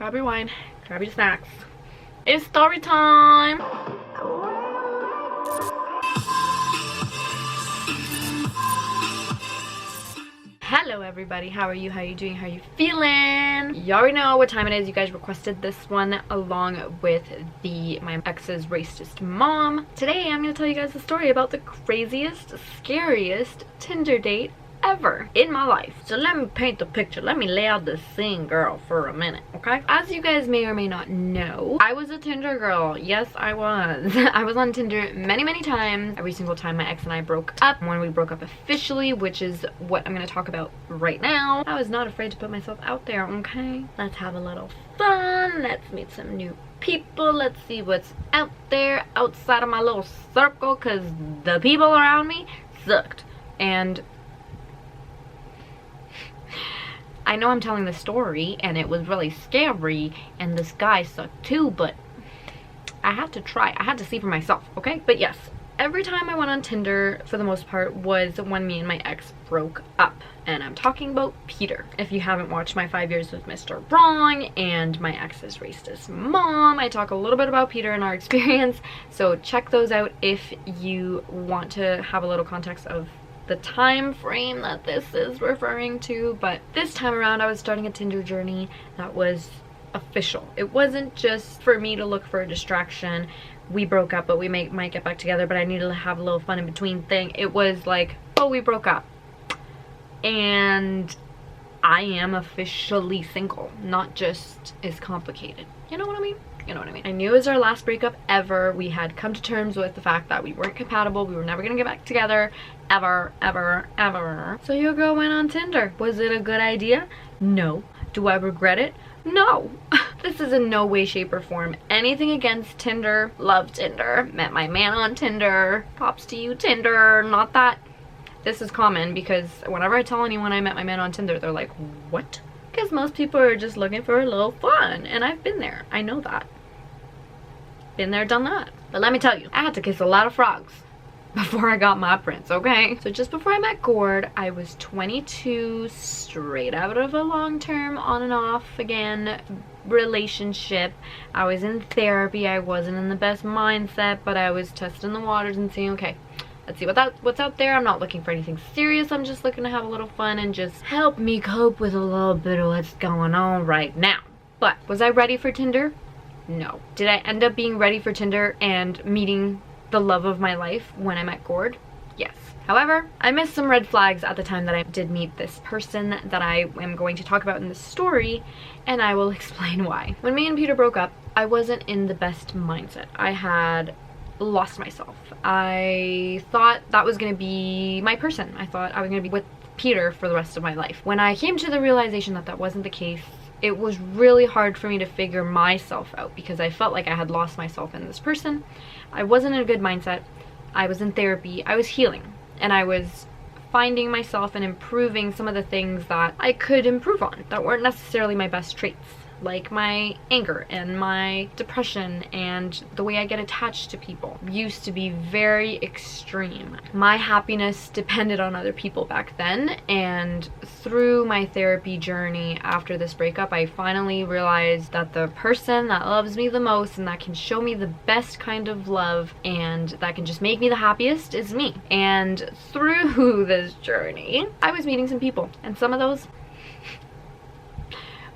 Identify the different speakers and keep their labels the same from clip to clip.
Speaker 1: grab your wine, grab your snacks. It's story time! Hello everybody, how are you? How are you doing? How are you feeling? You already know what time it is. You guys requested this one along with my ex's racist mom. Today I'm going to tell you guys a story about the craziest, scariest Tinder date ever in my life. So let me paint the picture. Let me lay out the scene, girl, for a minute, okay? As you guys may or may not know, I was a Tinder girl. Yes, I was. I was on Tinder many times. Every single time my ex and I broke up. When we broke up officially, which is what I'm going to talk about right now, I was not afraid to put myself out there, okay? Let's have a little fun. Let's meet some new people. Let's see what's out there outside of my little circle, because the people around me sucked. And I know I'm telling the story and it was really scary and this guy sucked too, but I had to try. I had to see for myself, okay? But yes, every time I went on Tinder, for the most part, was when me and my ex broke up. And I'm talking about Peter. If you haven't watched my 5 years with Mr. Wrong and my ex's racist mom, I talk a little bit about Peter and our experience. So check those out if you want to have a little context of the time frame that this is referring to. But this time around I was starting a Tinder journey that was official. It wasn't just for me to look for a distraction. We broke up but we might get back together, but I needed to have a little fun in between thing. It was like, oh, we broke up and I am officially single, not just is complicated. You know what I mean? You know what I mean? I knew it was our last breakup ever. We had come to terms with the fact that we weren't compatible. We were never gonna get back together. Ever. So your girl went on Tinder. Was it a good idea? No. Do I regret it? No. This is in no way, shape, or form anything against Tinder. Love Tinder. Met my man on Tinder. Props to you, Tinder. Not that this is common, because whenever I tell anyone I met my man on Tinder, they're like, what? Because most people are just looking for a little fun, and I've been there. I know that. Been there, done that. But let me tell you, I had to kiss a lot of frogs before I got my prince, okay? So just before I met Gord, I was 22, straight out of a long-term on and off again relationship. I was in therapy. I wasn't in the best mindset, but I was testing the waters and seeing, okay, let's see what's out there. I'm not looking for anything serious. I'm just looking to have a little fun and just help me cope with a little bit of what's going on right now. But was I ready for Tinder? No. Did I end up being ready for Tinder and meeting the love of my life when I met Gord? Yes. However, I missed some red flags at the time that I did meet this person that I am going to talk about in this story, and I will explain why. When me and Peter broke up, I wasn't in the best mindset. I had lost myself. I thought that was gonna be my person. I thought I was gonna be with Peter for the rest of my life. When I came to the realization that that wasn't the case, it was really hard for me to figure myself out, because I felt like I had lost myself in this person. I wasn't in a good mindset. I was in therapy. I was healing, and I was finding myself and improving some of the things that I could improve on that weren't necessarily my best traits, like my anger and my depression and the way I get attached to people used to be very extreme. My happiness depended on other people back then, and through my therapy journey after this breakup, I finally realized that the person that loves me the most and that can show me the best kind of love and that can just make me the happiest is me. And through this journey, I was meeting some people, and some of those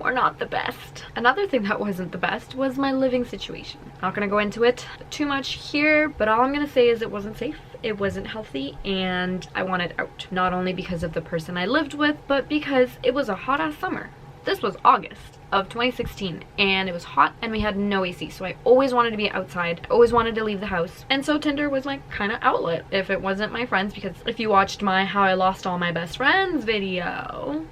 Speaker 1: were not the best. Another thing that wasn't the best was my living situation. Not gonna go into it too much here, but all I'm gonna say is it wasn't safe, it wasn't healthy, and I wanted out. Not only because of the person I lived with, but because it was a hot ass summer. This was August of 2016, and it was hot and we had no AC, so I always wanted to be outside. I always wanted to leave the house, and so Tinder was my kind of outlet if it wasn't my friends, because if you watched my How I Lost All My Best Friends video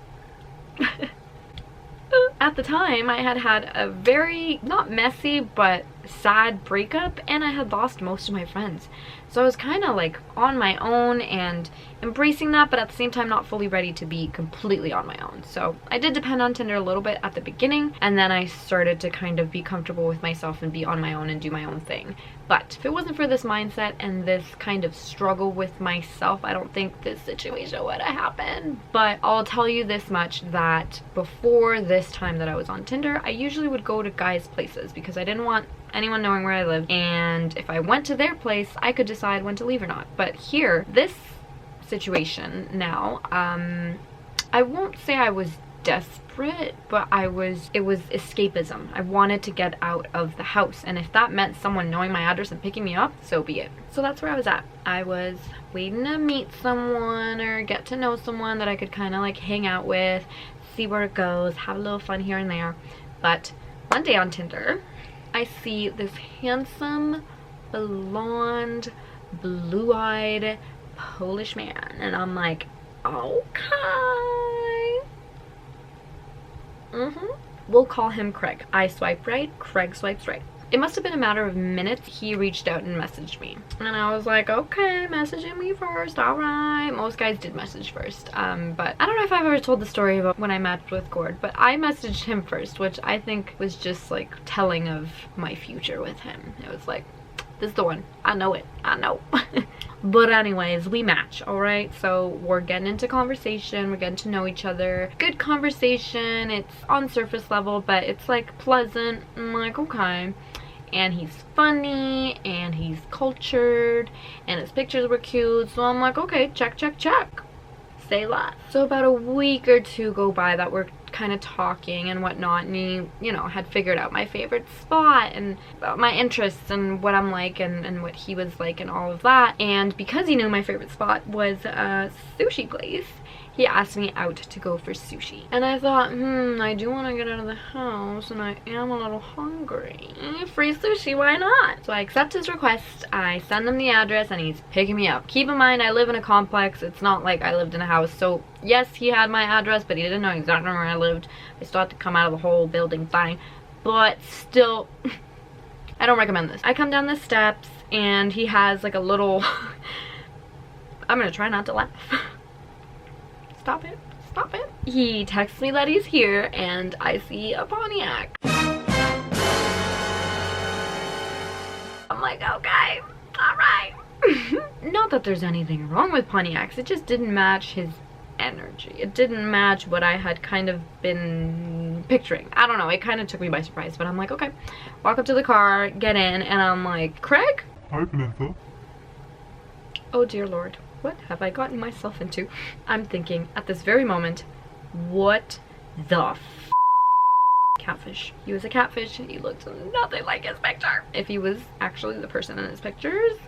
Speaker 1: at the time, I had a very, not messy, but sad breakup and I had lost most of my friends. So I was kind of like on my own and embracing that, but at the same time not fully ready to be completely on my own. So I did depend on Tinder a little bit at the beginning, and then I started to kind of be comfortable with myself and be on my own and do my own thing. But if it wasn't for this mindset and this kind of struggle with myself, I don't think this situation would have happened. But I'll tell you this much, that before this time that I was on Tinder, I usually would go to guys' places because I didn't want anyone knowing where I lived, and if I went to their place I could decide when to leave or not. But here, this situation now, I won't say I was desperate, but it was escapism. I wanted to get out of the house, and if that meant someone knowing my address and picking me up, so be it. So that's where I was at. I was waiting to meet someone or get to know someone that I could kind of like hang out with, see where it goes, have a little fun here and there. But one day on Tinder, I see this handsome, blonde, blue-eyed Polish man, and I'm like, okay. We'll call him Craig. I swipe right, Craig swipes right. It must have been a matter of minutes. He reached out and messaged me, and I was like, okay, messaging me first, all right. Most guys did message first, but I don't know if I've ever told the story about when I matched with Gord, but I messaged him first, which I think was just like telling of my future with him. It was like, this is the one. I know it. I know. But anyways, we match, alright? So we're getting into conversation, we're getting to know each other. Good conversation, it's on surface level, but it's like pleasant. I'm like, okay. And he's funny, and he's cultured, and his pictures were cute. So I'm like, okay, check, check, check. Say less. So about a week or two go by that we're kind of talking and whatnot, and he, you know, had figured out my favorite spot and my interests and what I'm like and what he was like and all of that. And because he knew my favorite spot was a sushi place, he asked me out to go for sushi. And I thought, I do want to get out of the house and I am a little hungry. Free sushi, why not? So I accept his request, I send him the address, and he's picking me up. Keep in mind, I live in a complex. It's not like I lived in a house. So yes, he had my address, but he didn't know exactly where I lived. I still had to come out of the whole building fine. But still, I don't recommend this. I come down the steps and he has like a little... I'm gonna try not to laugh. Stop it. Stop it. He texts me that he's here and I see a Pontiac. I'm like, okay, alright. Not that there's anything wrong with Pontiacs, it just didn't match his energy. It didn't match what I had kind of been picturing. I don't know, it kind of took me by surprise, but I'm like, okay. Walk up to the car, get in, and I'm like, Craig?
Speaker 2: Hi, Vanessa.
Speaker 1: Oh dear Lord. What have I gotten myself into? I'm thinking at this very moment, what the catfish? He was a catfish. He looked nothing like his picture. If he was actually the person in his pictures,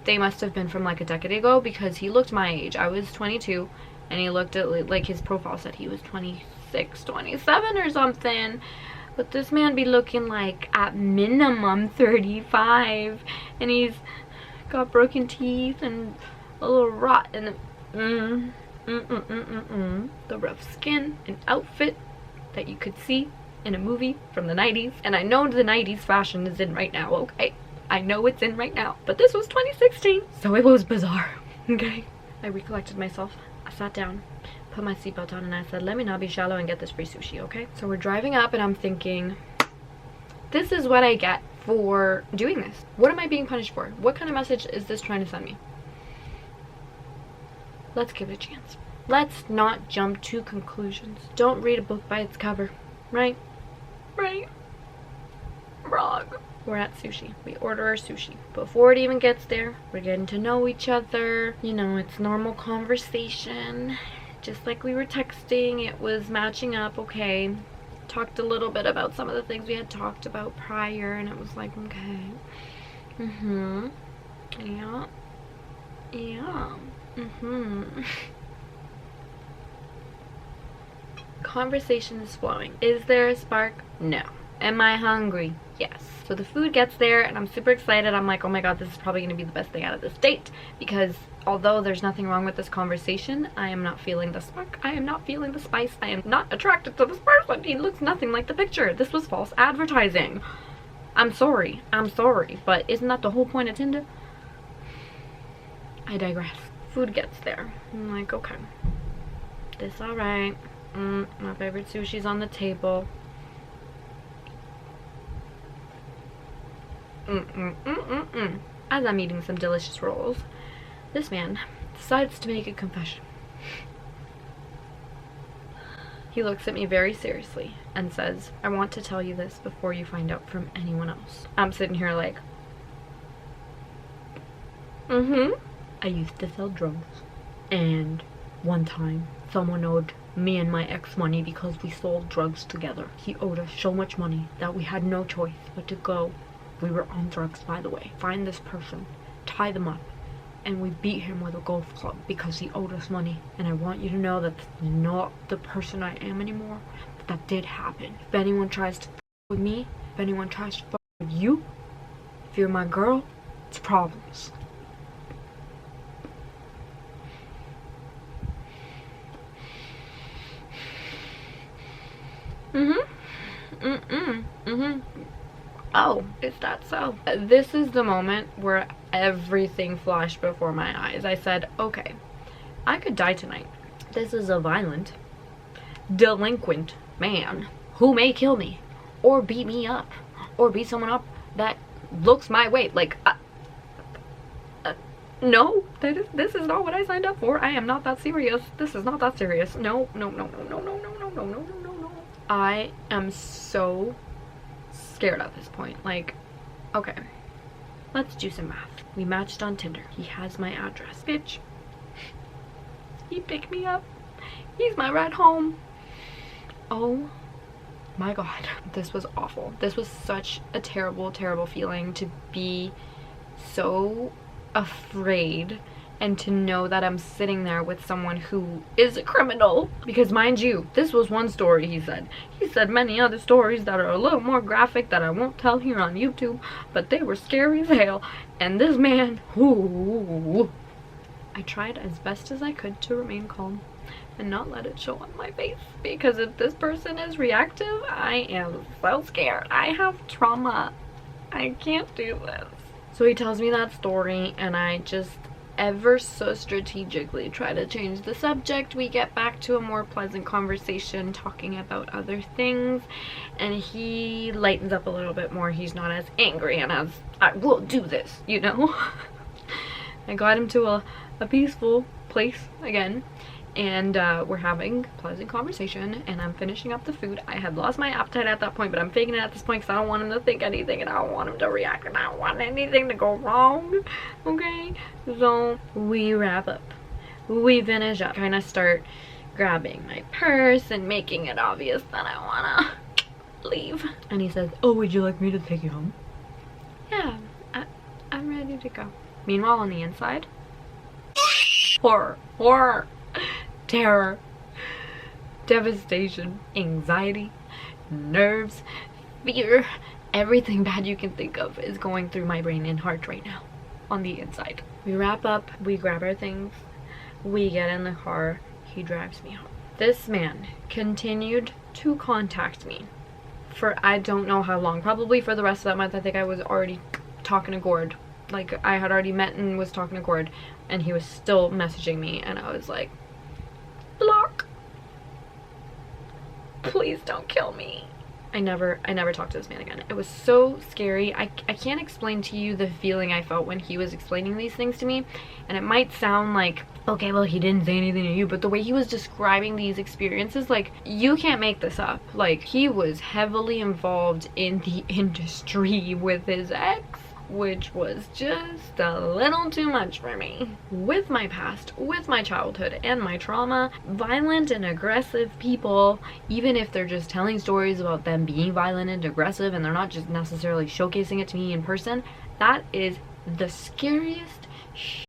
Speaker 1: they must have been from like a decade ago, because he looked my age. I was 22 and he looked at like his profile said he was 26, 27 or something. But this man be looking like at minimum 35, and he's got broken teeth and a little rot in the the rough skin and outfit that you could see in a movie from the 90s. And I know the 90s fashion is in right now, okay? I know it's in right now, but this was 2016, so it was bizarre, okay? I recollected myself. I sat down, put my seatbelt on, and I said, let me not be shallow and get this free sushi, okay? So we're driving up and I'm thinking, this is what I get for doing this. What am I being punished for? What kind of message is this trying to send me? Let's give it a chance. Let's not jump to conclusions. Don't read a book by its cover, right? Right? Wrong. We're at sushi. We order our sushi. Before it even gets there, we're getting to know each other. You know, it's normal conversation. Just like we were texting, it was matching up, okay. Talked a little bit about some of the things we had talked about prior, and it was like, okay. Yeah. Yeah. Conversation is flowing. Is there a spark? No. Am I hungry? Yes. So the food gets there and I'm super excited. I'm like, oh my god, this is probably going to be the best thing out of this date, because although there's nothing wrong with this conversation, I am not feeling the spark. I am not feeling the spice. I am not attracted to this person. He looks nothing like the picture. This was false advertising. I'm sorry, but isn't that the whole point of Tinder? I digress. Food gets there. I'm like, okay, this alright. My favorite sushi's on the table. As I'm eating some delicious rolls, this man decides to make a confession. He looks at me very seriously and says, I want to tell you this before you find out from anyone else. I'm sitting here like, I used to sell drugs, and one time someone owed me and my ex money because we sold drugs together. He owed us so much money that we had no choice but to go. We were on drugs, by the way. Find this person, tie them up, and we beat him with a golf club because he owed us money. And I want you to know that that's not the person I am anymore, but that did happen. If anyone tries to f with me, if anyone tries to f with you, if you're my girl, it's problems. Oh, is that so? This is the moment where everything flashed before my eyes. I said, okay, I could die tonight. This is a violent, delinquent man who may kill me, or beat me up, or beat someone up that looks my way. Like, no, this is not what I signed up for. I am not that serious. This is not that serious. No. I am so scared at this point. Like, okay, let's do some math. We matched on Tinder. He has my address. Bitch, he picked me up. He's my ride home. Oh my god, this was awful. This was such a terrible feeling to be so afraid and to know that I'm sitting there with someone who is a criminal. Because mind you, this was one story he said. He said many other stories that are a little more graphic that I won't tell here on YouTube, but they were scary as hell. And this man, ooh. I tried as best as I could to remain calm and not let it show on my face. Because if this person is reactive, I am so scared. I have trauma. I can't do this. So he tells me that story, and I just ever so strategically try to change the subject. We get back to a more pleasant conversation talking about other things, and he lightens up a little bit more. He's not as angry and as, I will do this, you know. I got him to a peaceful place again, and we're having a pleasant conversation, and I'm finishing up the food. I had lost my appetite at that point, but I'm faking it at this point because I don't want him to think anything, and I don't want him to react, and I don't want anything to go wrong. Okay, so we wrap up, we finish up, kind of start grabbing my purse and making it obvious that I wanna leave. And he says, oh, would you like me to take you home? Yeah, I'm ready to go. Meanwhile, on the inside, horror, terror, devastation, anxiety, nerves, fear, everything bad you can think of is going through my brain and heart right now on the inside. We wrap up, we grab our things, we get in the car, he drives me home. This man continued to contact me for I don't know how long, probably for the rest of that month. I think I was already talking to Gord. Like, I had already met and was talking to Gord, and he was still messaging me, and I was like, block. Please don't kill me. I never talked to this man again. It was so scary. I can't explain to you the feeling I felt when he was explaining these things to me, and it might sound like, okay, well, he didn't say anything to you, but the way he was describing these experiences, like, you can't make this up. Like, he was heavily involved in the industry with his ex, which was just a little too much for me. With my past, with my childhood, and my trauma, violent and aggressive people, even if they're just telling stories about them being violent and aggressive and they're not just necessarily showcasing it to me in person, that is the scariest shit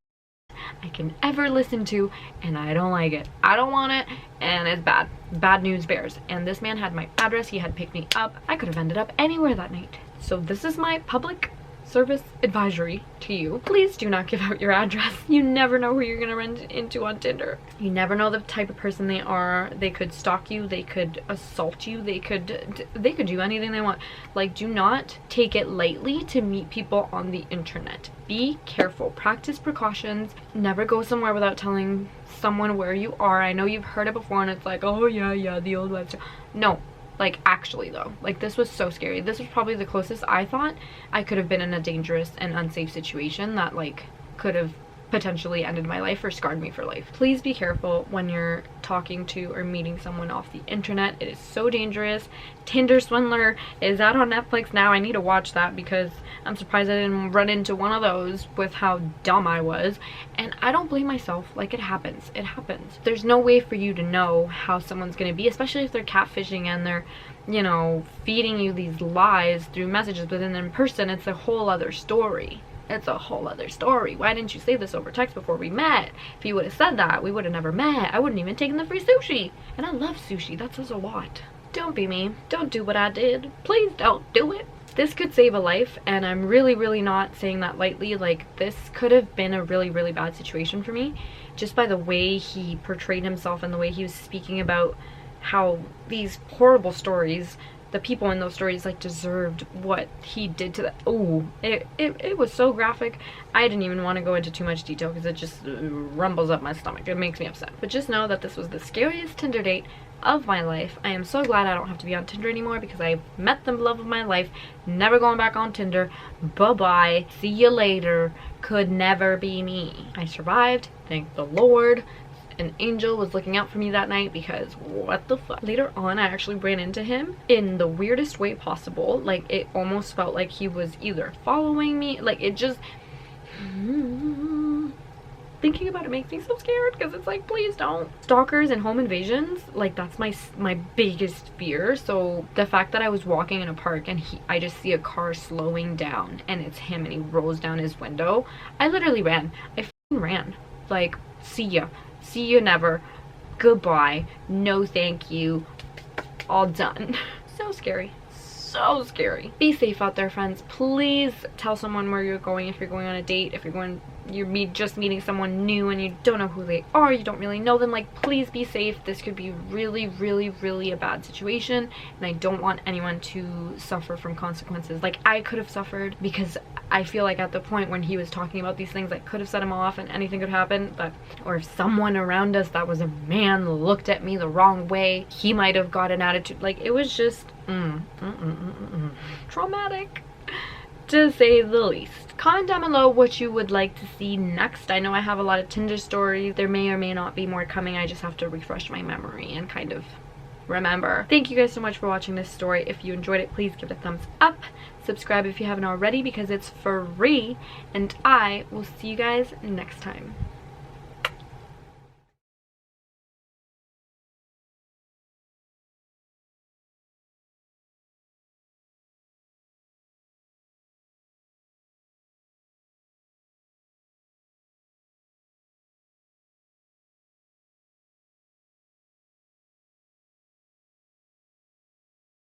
Speaker 1: I can ever listen to, and I don't like it. I don't want it, and it's bad. Bad news bears. And this man had my address, he had picked me up. I could have ended up anywhere that night. So this is my public service advisory to you, please do not give out your address. You never know who you're gonna run into on Tinder. You never know the type of person they are. They could stalk you, they could assault you, they could do anything they want. Like, do not take it lightly to meet people on the internet. Be careful, practice precautions, never go somewhere without telling someone where you are. I know you've heard it before and it's like, oh yeah, the old website. No, like, actually though, like, this was so scary. This was probably the closest I thought I could have been in a dangerous and unsafe situation that, like, could have potentially ended my life or scarred me for life. Please be careful when you're talking to or meeting someone off the internet. It is so dangerous. Tinder Swindler is out on Netflix now. I need to watch that because I'm surprised I didn't run into one of those with how dumb I was. And I don't blame myself. Like, it happens. It happens. There's no way for you to know how someone's gonna be, especially if they're catfishing and they're, you know, feeding you these lies through messages, but then in person it's a whole other story. It's a whole other story. Why didn't you say this over text before we met? If you would have said that, we would have never met. I wouldn't even taken the free sushi. And I love sushi. That says a lot. Don't be me. Don't do what I did. Please don't do it. This could save a life, and I'm really not saying that lightly. Like, this could have been a really bad situation for me, just by the way he portrayed himself and the way he was speaking about how these horrible stories, the people in those stories, like, deserved what he did to them. Oh, it was so graphic. I didn't even want to go into too much detail because it just rumbles up my stomach. It makes me upset. But just know that this was the scariest Tinder date of my life. I am so glad I don't have to be on Tinder anymore because I met the love of my life. Never going back on Tinder. Bye-bye. See you later. Could never be me. I survived. Thank the Lord. An angel was looking out for me that night because what the fuck. Later on, I actually ran into him in the weirdest way possible. Like, it almost felt like he was either following me. Like, it just... Thinking about it makes me so scared because it's like, please don't. Stalkers and home invasions, like, that's my biggest fear. So the fact that I was walking in a park and I just see a car slowing down and it's him and he rolls down his window, I literally ran. I f***ing ran. Like, see ya. See you never. Goodbye. No thank you. All done. So scary. So scary. Be safe out there, friends. Please tell someone where you're going if you're going on a date. If you're just meeting someone new and you don't know who they are, you don't really know them, like, please be safe. This could be really a bad situation, and I don't want anyone to suffer from consequences. Like, I could have suffered because I feel like at the point when he was talking about these things, I could have set him off and anything could happen. But or if someone around us that was a man looked at me the wrong way, he might have got an attitude. Like, it was just traumatic, to say the least. Comment down below what you would like to see next. I know I have a lot of Tinder stories. There may or may not be more coming. I just have to refresh my memory and kind of remember. Thank you guys so much for watching this story. If you enjoyed it, please give it a thumbs up. Subscribe if you haven't already because it's free. And I will see you guys next time.